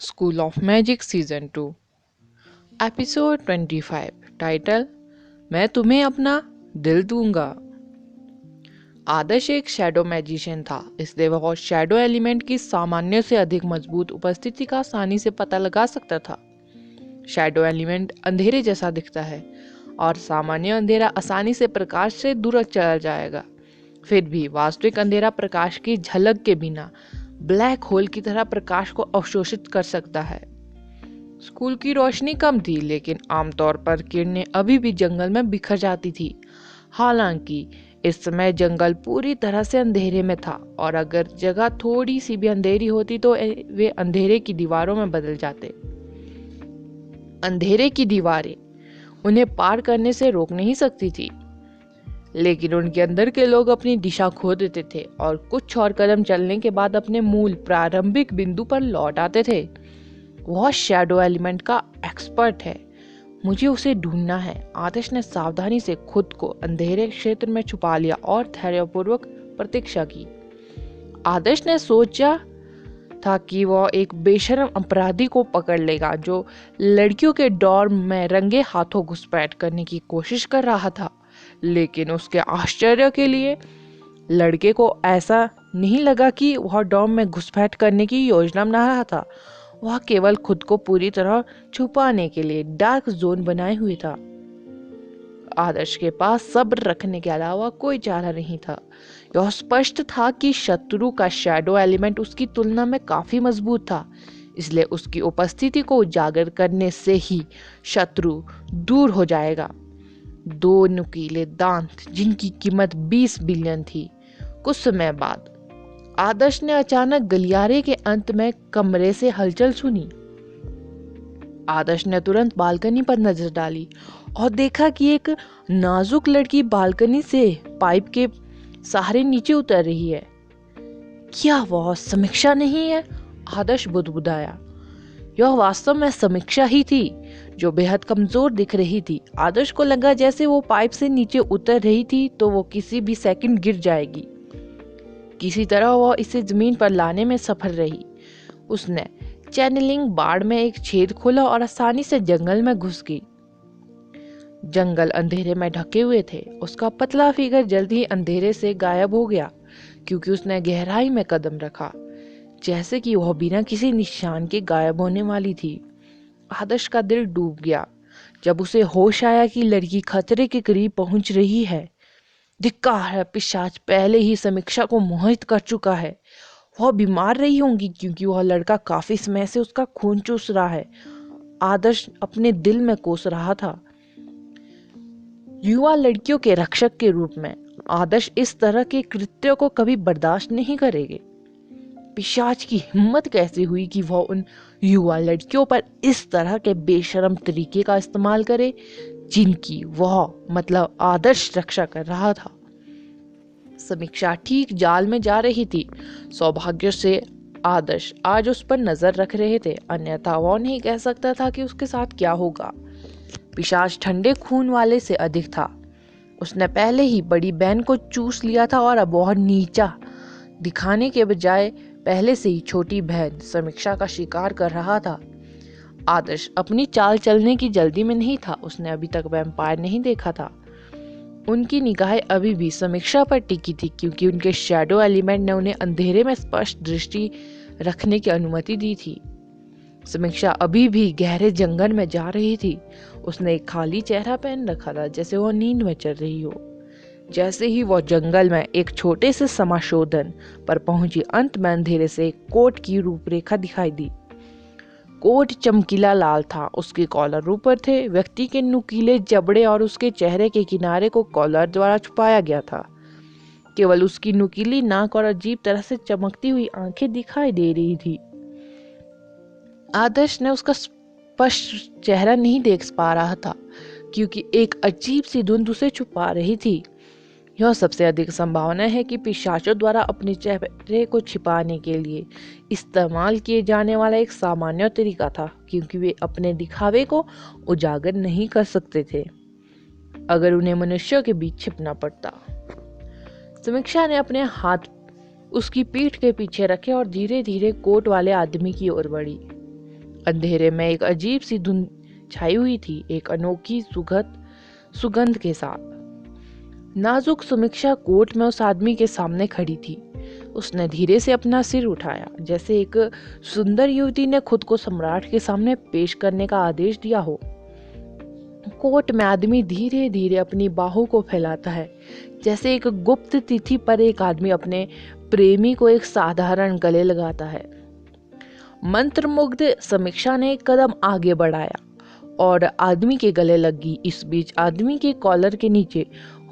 School of magic season 2 episode 25। Title, मैं तुम्हें अपना दिल दूंगा। आदर्श एक शैडो मैजिशियन था, इसलिए वह शैडो एलिमेंट की सामान्य से अधिक मजबूत उपस्थिति का आसानी से पता लगा सकता था। शैडो एलिमेंट अंधेरे जैसा दिखता है और सामान्य अंधेरा आसानी से प्रकाश से दूर चला जाएगा। फिर भी वास्तविक अंधेरा प्रकाश की झलक के बिना ब्लैक होल की तरह प्रकाश को अवशोषित कर सकता है। स्कूल की रोशनी कम थी, लेकिन आमतौर पर किरणें अभी भी जंगल में बिखर जाती थी। हालांकि इस समय जंगल पूरी तरह से अंधेरे में था और अगर जगह थोड़ी सी भी अंधेरी होती तो वे अंधेरे की दीवारों में बदल जाते। अंधेरे की दीवारें उन्हें पार करने से रोक नहीं सकती थी, लेकिन उनके अंदर के लोग अपनी दिशा खो देते थे और कुछ और कदम चलने के बाद अपने मूल प्रारंभिक बिंदु पर लौट आते थे। वह शैडो एलिमेंट का एक्सपर्ट है, मुझे उसे ढूंढना है। आदर्श ने सावधानी से खुद को अंधेरे क्षेत्र में छुपा लिया और धैर्यपूर्वक प्रतीक्षा की। आदर्श ने सोचा था कि वह एक बेशर्म अपराधी को पकड़ लेगा जो लड़कियों के डॉर्म में रंगे हाथों घुसपैठ करने की कोशिश कर रहा था, लेकिन उसके आश्चर्य के लिए लड़के को ऐसा नहीं लगा कि वह डॉर्म में घुसपैठ करने की योजना बना रहा था। वह केवल खुद को पूरी तरह छुपाने के लिए डार्क जोन बनाए हुए था। आदर्श के पास सब्र रखने के अलावा कोई चारा नहीं था। यह स्पष्ट था कि शत्रु का शैडो एलिमेंट उसकी तुलना में काफी मजबूत था, इसलिए उसकी उपस्थिति को उजागर करने से ही शत्रु दूर हो जाएगा। दो नुकीले दांत जिनकी कीमत 20 बिलियन थी। कुछ समय बाद आदर्श ने अचानक गलियारे के अंत में कमरे से हलचल सुनी। आदर्श ने तुरंत बालकनी पर नजर डाली और देखा कि एक नाजुक लड़की बालकनी से पाइप के सहारे नीचे उतर रही है। क्या वह समीक्षा नहीं है? आदर्श बुदबुदाया। यह वास्तव में समीक्षा ही थी, जो बेहद कमजोर दिख रही थी। आदर्श को लगा जैसे वो पाइप से नीचे उतर रही थी तो वो किसी भी सेकंड गिर जाएगी। किसी तरह वह इसे जमीन पर लाने में सफल रही। उसने चैनलिंग बाड़ में एक छेद खोला और आसानी से जंगल में घुस गई। जंगल अंधेरे में ढके हुए थे। उसका पतला फिगर जल्दी ही अंधेरे से गायब हो गया, क्योंकि उसने गहराई में कदम रखा, जैसे कि वह बिना किसी निशान के गायब होने वाली थी। आदर्श का दिल डूब गया जब उसे होश आया कि लड़की खतरे के करीब पहुंच रही है। धिक्कार है, पिशाच पहले ही समीक्षा को मोहित कर चुका है। वह बीमार रही होंगी क्योंकि वह लड़का काफी समय से उसका खून चूस रहा है। आदर्श अपने दिल में कोस रहा था। युवा लड़कियों के रक्षक के रूप में आदर्श इस तरह के कृत्यों को कभी बर्दाश्त नहीं करेंगे। पिशाच की हिम्मत कैसे हुई कि वह उन युवा लड़कियों पर इस तरह के बेशर्म तरीके का इस्तेमाल करे जिनकी वह मतलब आदर्श रक्षा कर रहा था। समीक्षा ठीक जाल में जा रही थी। सौभाग्य से आदर्श आज उस पर नजर रख रहे थे, अन्यथा वह नहीं कह सकता था कि उसके साथ क्या होगा। पिशाच ठंडे खून वाले से अधिक था। उसने पहले ही बड़ी बहन को चूस लिया था और अब बहुत नीचा दिखाने के बजाय पहले से ही छोटी बहन समीक्षा का शिकार कर रहा था। आदर्श अपनी चाल चलने की जल्दी में नहीं था। उसने अभी तक वैम्पायर नहीं देखा था। उनकी निगाहें अभी भी समीक्षा पर टिकी थी, क्योंकि उनके शैडो एलिमेंट ने उन्हें अंधेरे में स्पष्ट दृष्टि रखने की अनुमति दी थी। समीक्षा अभी भी गहरे जंगल में जा रही थी। उसने एक खाली चेहरा पहन रखा था, जैसे वह नींद में चल रही हो। जैसे ही वह जंगल में एक छोटे से समाशोधन पर पहुंची, अंत में अंधेरे से एक कोट की रूपरेखा दिखाई दी। कोट चमकीला लाल था, उसके कॉलर ऊपर थे। व्यक्ति के नुकीले जबड़े और उसके चेहरे के किनारे को कॉलर द्वारा छुपाया गया था। केवल उसकी नुकीली नाक और अजीब तरह से चमकती हुई आंखें दिखाई दे रही थी। आदर्श ने उसका स्पष्ट चेहरा नहीं देख पा रहा था, क्योंकि एक अजीब सी धुंध उसे छुपा रही थी। यह सबसे अधिक संभावना है कि पिशाचों द्वारा अपने चेहरे को छिपाने के लिए इस्तेमाल किए जाने वाला एक सामान्य तरीका था, क्योंकि वे अपने दिखावे को उजागर नहीं कर सकते थे अगर उन्हें मनुष्यों के बीच छिपना पड़ता। समीक्षा ने अपने हाथ उसकी पीठ के पीछे रखे और धीरे धीरे कोट वाले आदमी की ओर बढ़ी। अंधेरे में एक अजीब सी धुंध छाई हुई थी, एक अनोखी सुगंध के साथ। नाजुक समीक्षा कोर्ट में उस आदमी के सामने खड़ी थी। उसने धीरे से अपना सिर उठाया, जैसे एक सुंदर युवती ने खुद को सम्राट के सामने पेश करने का आदेश दिया हो। कोर्ट में आदमी धीरे धीरे अपनी बाहों को फैलाता है, जैसे एक गुप्त तिथि पर एक आदमी अपने प्रेमी को एक साधारण गले लगाता है। मंत्रमुग्ध समीक्षा ने एक कदम आगे बढ़ाया और आदमी के गले लगी। इस बीच आदमी के कॉलर के नीचे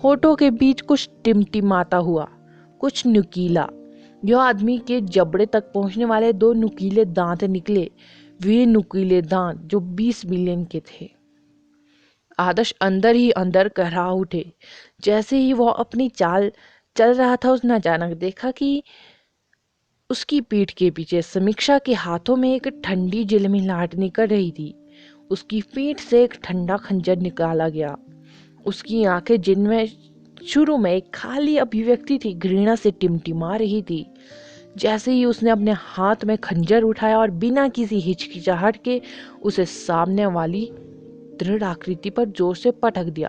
होठों के बीच कुछ टिमटिमाता हुआ, कुछ नुकीला। यह आदमी के जबड़े तक पहुंचने वाले 2 नुकीले दांत निकले, वे नुकीले दांत जो 20 बिलियन के थे। आदर्श अंदर ही अंदर कहरा उठे। जैसे ही वह अपनी चाल चल रहा था, उसने अचानक देखा कि उसकी पीठ के पीछे समीक्षा के हाथों में एक ठंडी झिलमिलाहट निकल रही थी। उसकी पीठ से एक ठंडा खंजर निकाला गया। उसकी आंखें, जिनमें शुरू में एक खाली अभिव्यक्ति थी, घृणा से टिमटिमा रही थी। जैसे ही उसने अपने हाथ में खंजर उठाया और बिना किसी हिचकिचाहट के उसे सामने वाली दृढ़ आकृति पर जोर से पटक दिया।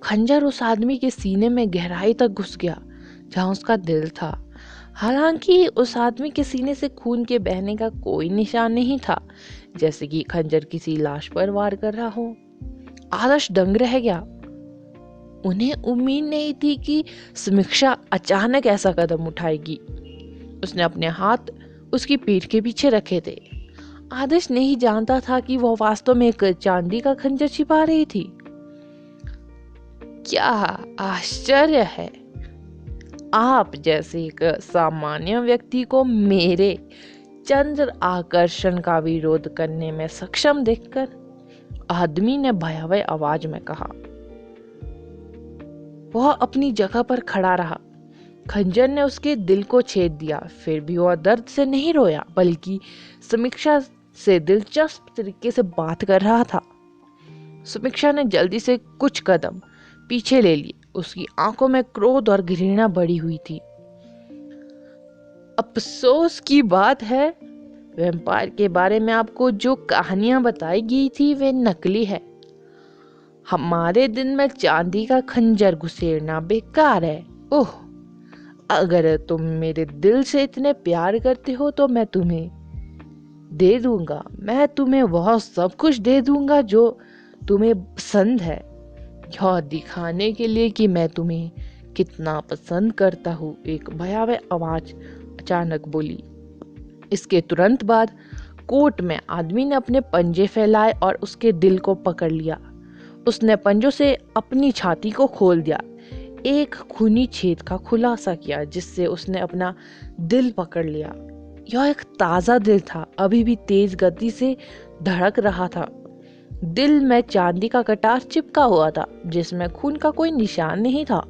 खंजर उस आदमी के सीने में गहराई तक घुस गया, जहां उसका दिल था। हालांकि उस आदमी के सीने से खून के बहने का कोई निशान नहीं था, जैसे कि खंजर किसी लाश पर वार कर रहा हो। आदर्श दंग रह गया। उन्हें उम्मीद नहीं थी कि समीक्षा अचानक ऐसा कदम उठाएगी। उसने अपने हाथ उसकी पीठ के पीछे रखे थे। आदर्श नहीं जानता था कि वह वास्तव में एक चांदी का खंजर छिपा रही थी। क्या आश्चर्य है! आप जैसे एक सामान्य व्यक्ति को मेरे चंद्र आकर्षण का विरोध करने में सक्षम देखकर, आदमी ने भयावह आवाज में कहा। वह अपनी जगह पर खड़ा रहा। खंजर ने उसके दिल को छेद दिया। फिर भी वह दर्द से नहीं रोया, बल्कि समीक्षा से दिलचस्प तरीके से बात कर रहा था। समीक्षा ने जल्दी से कुछ कदम पीछे ले लिए। उसकी आंखों में क्रोध और घृणा बढ़ी हुई थी। अफसोस की बात है, वैम्पायर के बारे में आपको जो कहानियां बताई गई थी वे नकली है। हमारे दिन में चांदी का खंजर घुसेड़ना बेकार है। ओह, अगर तुम मेरे दिल से इतने प्यार करते हो तो मैं तुम्हें दे दूंगा। मैं तुम्हें वह सब कुछ दे दूंगा जो तुम्हें पसंद है, यह दिखाने के लिए कि मैं तुम्हें कितना पसंद करता हूँ। एक भयावह आवाज अचानक बोली। इसके तुरंत बाद कोर्ट में आदमी ने अपने पंजे फैलाए और उसके दिल को पकड़ लिया। उसने पंजों से अपनी छाती को खोल दिया, एक खूनी छेद का खुलासा किया, जिससे उसने अपना दिल पकड़ लिया। यह एक ताजा दिल था, अभी भी तेज गति से धड़क रहा था। दिल में चांदी का कटार चिपका हुआ था, जिसमें खून का कोई निशान नहीं था।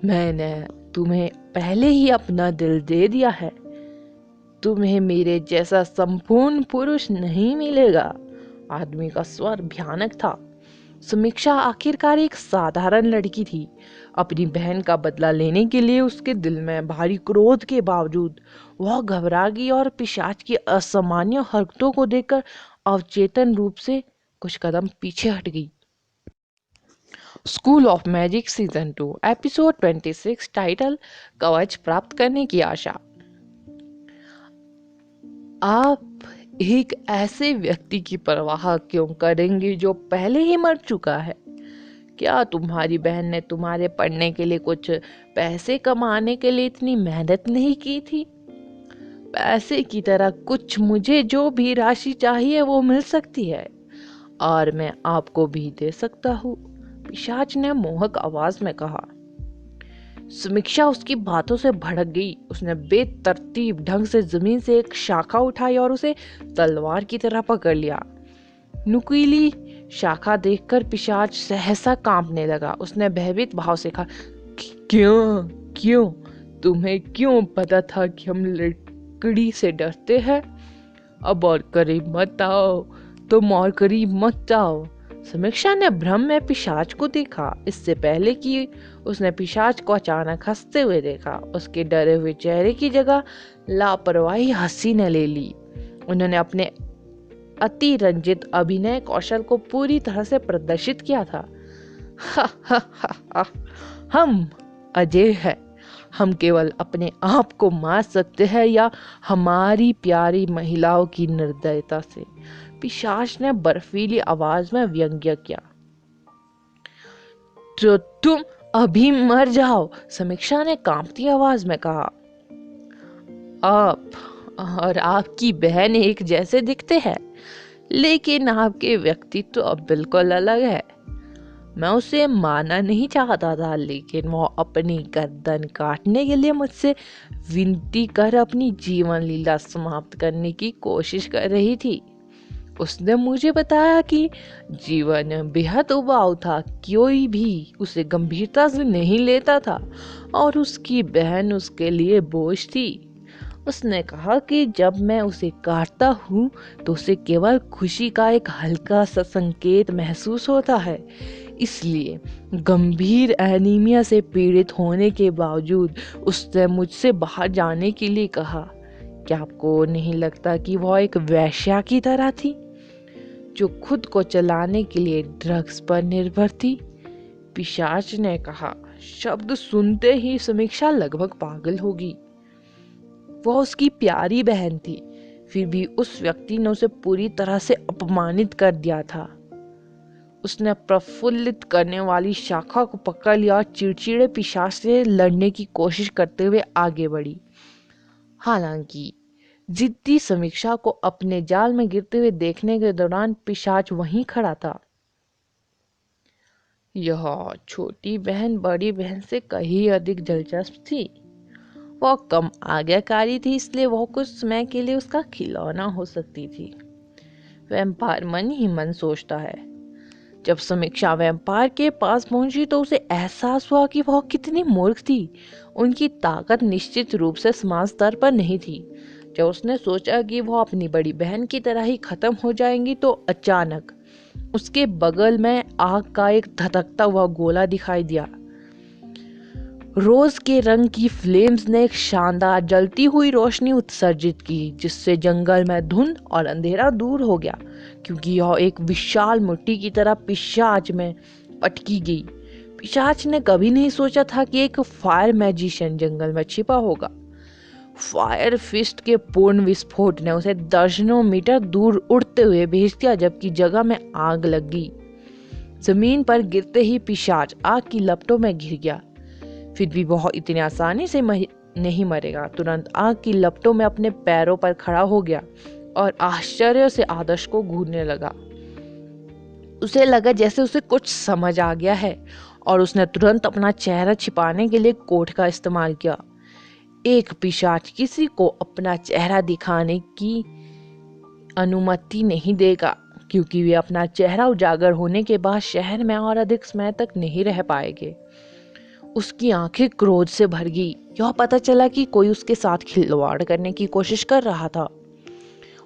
मैंने तुम्हें पहले ही अपना दिल दे दिया है। तुम्हें मेरे जैसा संपूर्ण पुरुष नहीं मिलेगा। आदमी का स्वर भयानक था। समीक्षा आखिरकार एक साधारण लड़की थी। अपनी बहन का बदला लेने के लिए उसके दिल में भारी क्रोध के बावजूद वह घबरा गई और पिशाच की असामान्य हरकतों को देखकर अवचेतन रूप से कुछ कदम पीछे हट गई। School of magic season 2 episode 26 title कवच प्राप्त करने की आशा। आप एक ऐसे व्यक्ति की परवाह क्यों करेंगे जो पहले ही मर चुका है? क्या तुम्हारी बहन ने तुम्हारे पढ़ने के लिए कुछ पैसे कमाने के लिए इतनी मेहनत नहीं की थी? पैसे की तरह कुछ मुझे जो भी राशि चाहिए वो मिल सकती है और मैं आपको भी दे सकता हूँ, पिशाच ने मोहक आवाज में कहा। समीक्षा उसकी बातों से भड़क गई। उसने बेतरतीब ढंग से जमीन से एक शाखा उठाई और उसे तलवार की तरह पकड़ लिया। नुकीली शाखा देखकर पिशाच सहसा कांपने लगा। उसने भयभीत भाव से कहा, क्यों क्यों तुम्हें क्यों पता था कि हम लकड़ी से डरते हैं? अब और करीब मत आओ, तुम और करीब मत आओ। समीक्षा ने भ्रम में पिशाच को देखा। इससे पहले कि उसने पिशाच को अचानक हंसते हुए देखा, उसके डरे हुए चेहरे की जगह लापरवाही हंसी ने ले ली। उन्होंने अपने अति रंजित अभिनय कौशल को पूरी तरह से प्रदर्शित किया था। हा हा हा हा, हम अजय हैं। हम केवल अपने आप को मार सकते हैं या हमारी प्यारी महिलाओं की निर्दयता से। पिशाच ने बर्फीली आवाज में व्यंग्य किया। तो तुम अभी मर जाओ, समीक्षा ने कांपती आवाज में कहा। आप और आपकी बहन एक जैसे दिखते हैं, लेकिन आपके व्यक्तित्व तो अब बिल्कुल अलग है। मैं उसे मारना नहीं चाहता था, लेकिन वो अपनी गर्दन काटने के लिए मुझसे विनती कर अपनी जीवन लीला समाप्त करने की कोशिश कर रही थी। उसने मुझे बताया कि जीवन बेहद उबाऊ था, कोई भी उसे गंभीरता से नहीं लेता था और उसकी बहन उसके लिए बोझ थी। उसने कहा कि जब मैं उसे काटता हूँ तो उसे केवल खुशी का एक हल्का सा संकेत महसूस होता है। इसलिए गंभीर एनीमिया से पीड़ित होने के बावजूद उसने मुझसे बाहर जाने के लिए कहा। क्या आपको नहीं लगता कि वह एक वेश्या की तरह थी, जो खुद को चलाने के लिए ड्रग्स पर निर्भर थी? पिशाच ने कहा। शब्द सुनते ही समीक्षा लगभग पागल होगी। वह उसकी प्यारी बहन थी, फिर भी उस व्यक्ति ने उसे पूरी तरह से अपमानित कर दिया था। उसने प्रफुल्लित करने वाली शाखा को पकड़ लिया और चिड़चिड़े पिशाच से लड़ने की कोशिश करते हुए आगे बढ़ी। हालांकि जिद्दी समीक्षा को अपने जाल में गिरते हुए देखने के दौरान पिशाच वहीं खड़ा था। यह छोटी बहन बड़ी बहन से कहीं अधिक दिलचस्प थी। वह कम आज्ञाकारी थी, इसलिए वह कुछ समय के लिए उसका खिलौना हो सकती थी। वैम्पायर मन ही मन सोचता है। जब समीक्षा वैम्पायर के पास पहुंची तो उसे एहसास हुआ कि वह कितनी मूर्ख थी। उनकी ताकत निश्चित रूप से समान स्तर पर नहीं थी। जब उसने सोचा कि वह अपनी बड़ी बहन की तरह ही खत्म हो जाएंगी तो अचानक उसके बगल में आग का एक धधकता हुआ गोला दिखाई दिया। रोज के रंग की फ्लेम्स ने एक शानदार जलती हुई रोशनी उत्सर्जित की, जिससे जंगल में धुंध और अंधेरा दूर हो गया, क्योंकि यह एक विशाल मुट्ठी की तरह पिशाच में अटकी गई। पिशाच ने कभी नहीं सोचा था कि एक फायर मैजिशियन जंगल में छिपा होगा। फायर फिस्ट के पूर्ण विस्फोट ने उसे दर्जनों मीटर दूर उड़ते हुए भेज दिया, जबकि जगह में आग लग गई। जमीन पर गिरते ही पिशाच आग की लपटों में घिर गया। फिर भी वह इतनी आसानी से नहीं मरेगा। तुरंत आग की लपटों में अपने पैरों पर खड़ा हो गया और आश्चर्य से आदर्श को घूरने लगा। उसे लगा जैसे उसे कुछ समझ आ गया है और उसने तुरंत अपना चेहरा छिपाने के लिए कोट का इस्तेमाल किया। एक पिशाच किसी को अपना चेहरा दिखाने की अनुमति नहीं देगा, क्योंकि वे अपना चेहरा उजागर होने के बाद शहर में और अधिक समय तक नहीं रह पाएंगे। उसकी आंखें क्रोध से भर गई। यह पता चला कि कोई उसके साथ खिलवाड़ करने की कोशिश कर रहा था।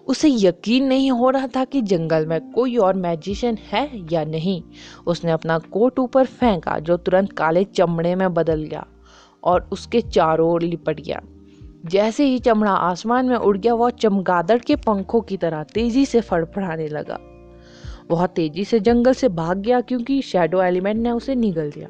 उसे यकीन नहीं हो रहा था कि जंगल में कोई और मैजिशियन है या नहीं। उसने अपना कोट ऊपर फेंका, जो तुरंत काले चमड़े में बदल गया और उसके चारों ओर लिपट गया। जैसे ही चमड़ा आसमान में उड़ गया, वह चमगादड़ के पंखों की तरह तेजी से फड़फड़ाने लगा। वह तेजी से जंगल से भाग गया, क्योंकि शैडो एलिमेंट ने उसे निगल दिया।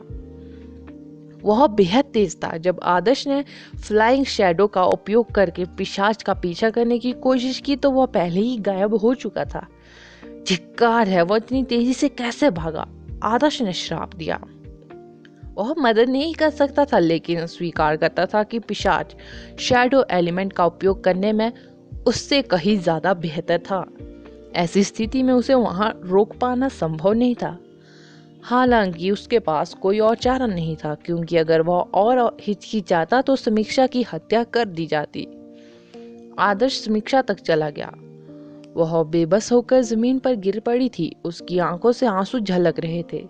वह बेहद तेज था। जब आदर्श ने फ्लाइंग शैडो का उपयोग करके पिशाच का पीछा करने की कोशिश की तो वह पहले ही गायब हो चुका था। धिक्कार है, वह इतनी तेजी से कैसे भागा? आदर्श ने श्राप दिया। वह मदद नहीं कर सकता था, लेकिन स्वीकार करता था कि पिशाच शैडो एलिमेंट का उपयोग करने में उससे कहीं ज्यादा बेहतर था। ऐसी स्थिति में उसे वहां रोक पाना संभव नहीं था। हालांकि उसके पास कोई और चारा नहीं था, क्योंकि अगर वह और हिचकिचाता तो समीक्षा की हत्या कर दी जाती। आदर्श समीक्षा तक चला गया। वह बेबस होकर जमीन पर गिर पड़ी थी। उसकी आंखों से आंसू झलक रहे थे।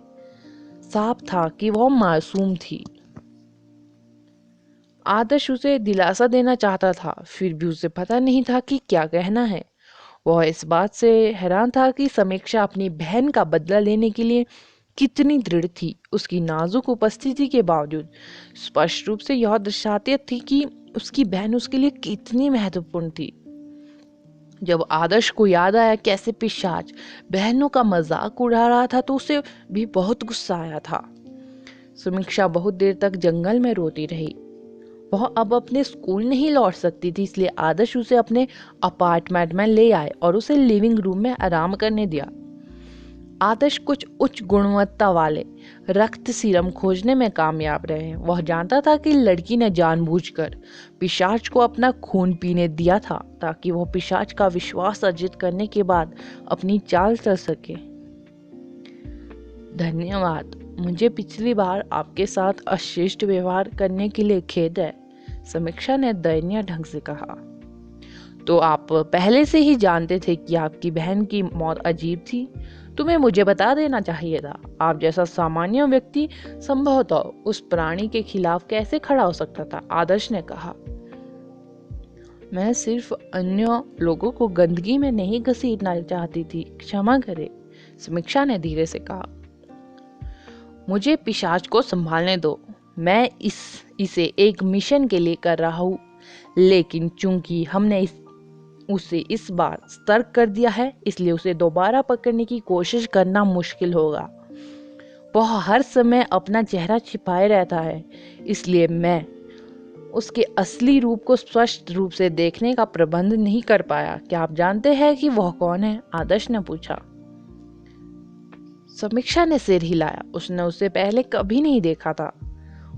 साफ था कि वह मासूम थी। आदर्श उसे दिलासा देना चाहता था, फिर भी उसे पता नहीं था कि क्या कहना है। वह इस बात से हैरान था कि समीक्षा अपनी बहन का बदला लेने के लिए कितनी दृढ़ थी। उसकी नाजुक उपस्थिति के बावजूद स्पष्ट रूप से यह दर्शाती थी कि उसकी बहन उसके लिए कितनी महत्वपूर्ण थी। जब आदर्श को याद आया कैसे पिशाच बहनों का मजाक उड़ा रहा था तो उसे भी बहुत गुस्सा आया था। समीक्षा बहुत देर तक जंगल में रोती रही। वह अब अपने स्कूल नहीं लौट सकती थी, इसलिए आदर्श उसे अपने अपार्टमेंट में ले आए और उसे लिविंग रूम में आराम करने दिया। आदर्श कुछ उच्च गुणवत्ता वाले रक्त सीरम खोजने में कामयाब रहे। वह जानता था कि लड़की ने जानबूझकर पिशाच को अपना खून पीने दिया था ताकि वह पिशाच का विश्वास अर्जित करने के बाद अपनी चाल चल सके। धन्यवाद, मुझे पिछली बार आपके साथ अशिष्ट व्यवहार करने के लिए खेद है, समीक्षा ने दयनीय ढंग से कहा। तो आप पहले से ही जानते थे कि आपकी बहन की मौत अजीब थी? तुम्हें मुझे बता देना चाहिए था। आप जैसा सामान्य व्यक्ति संभवतः उस प्राणी के खिलाफ कैसे खड़ा हो सकता था, आदर्श ने कहा। मैं सिर्फ अन्य लोगों को गंदगी में नहीं घसीटना चाहती थी, क्षमा करें, समीक्षा ने धीरे से कहा। मुझे पिशाच को संभालने दो। मैं इसे एक मिशन के लिए कर रहा हूँ, लेकिन चूंकि हमने उसे इस बार सतर्क कर दिया है, इसलिए उसे दोबारा पकड़ने की कोशिश करना मुश्किल होगा। वह हर समय अपना चेहरा छिपाए रहता है, इसलिए मैं उसके असली रूप को स्पष्ट रूप से देखने का प्रबंध नहीं कर पाया। क्या आप जानते हैं कि वह कौन है, आदर्श ने पूछा। समीक्षा ने सिर हिलाया। उसने उसे पहले कभी नहीं देखा था।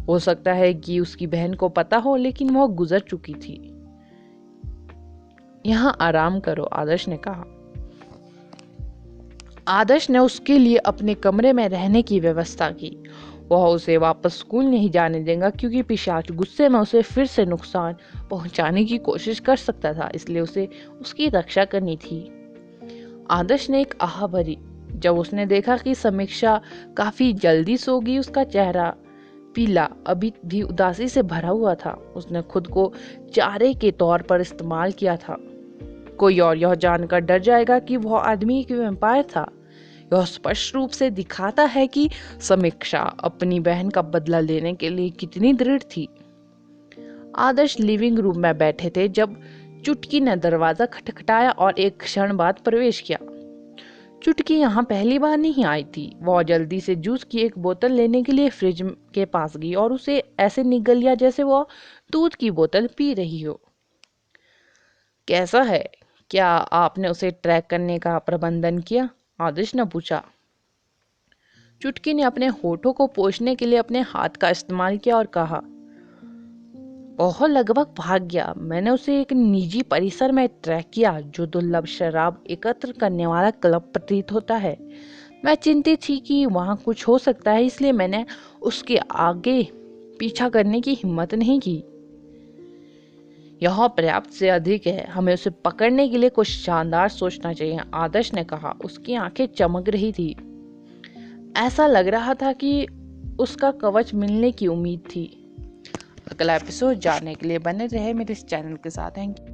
हो सकता है कि उसकी बहन को पता हो, लेकिन वह गुजर चुकी थी। यहाँ आराम करो, आदर्श ने कहा। आदर्श ने उसके लिए अपने कमरे में रहने की व्यवस्था की। वह उसे वापस स्कूल नहीं जाने देगा क्योंकि पिशाच गुस्से में उसे फिर से नुकसान पहुंचाने की कोशिश कर सकता था, इसलिए उसे उसकी रक्षा करनी थी। आदर्श ने एक आह भरी जब उसने देखा कि समीक्षा काफी जल्दी सो गई। उसका चेहरा पीला, अभी भी उदासी से भरा हुआ था। उसने खुद को चारे के तौर पर इस्तेमाल किया था। कोई और यह जानकर डर जाएगा कि वह आदमी एक वैम्पायर था। यह स्पष्ट रूप से दिखाता है कि समीक्षा अपनी बहन का बदला लेने के लिए कितनी दृढ़ थी। आदर्श लिविंग रूम में बैठे थे जब चुटकी ने दरवाजा खटखटाया और एक क्षण बाद प्रवेश किया। चुटकी यहाँ पहली बार नहीं आई थी। वह जल्दी से जूस की एक बोतल लेने के लिए फ्रिज के पास गई और उसे ऐसे निगल लिया जैसे वह दूध की बोतल पी रही हो। कैसा है? क्या आपने उसे ट्रैक करने का प्रबंधन किया? आदर्श ने पूछा। चुटकी ने अपने होठों को पोंछने के लिए अपने हाथ का इस्तेमाल किया और कहा, वह लगभग भाग गया। मैंने उसे एक निजी परिसर में ट्रैक किया जो दुर्लभ शराब एकत्र करने वाला क्लब प्रतीत होता है। मैं चिंतित थी कि वहां कुछ हो सकता है, इसलिए मैंने उसके आगे पीछा करने की हिम्मत नहीं की। यह पर्याप्त से अधिक है। हमें उसे पकड़ने के लिए कुछ शानदार सोचना चाहिए, आदर्श ने कहा। उसकी आंखें चमक रही थी। ऐसा लग रहा था कि उसका कवच मिलने की उम्मीद थी। अगला एपिसोड जानने के लिए बने रहे मेरे इस चैनल के साथ। Thank you.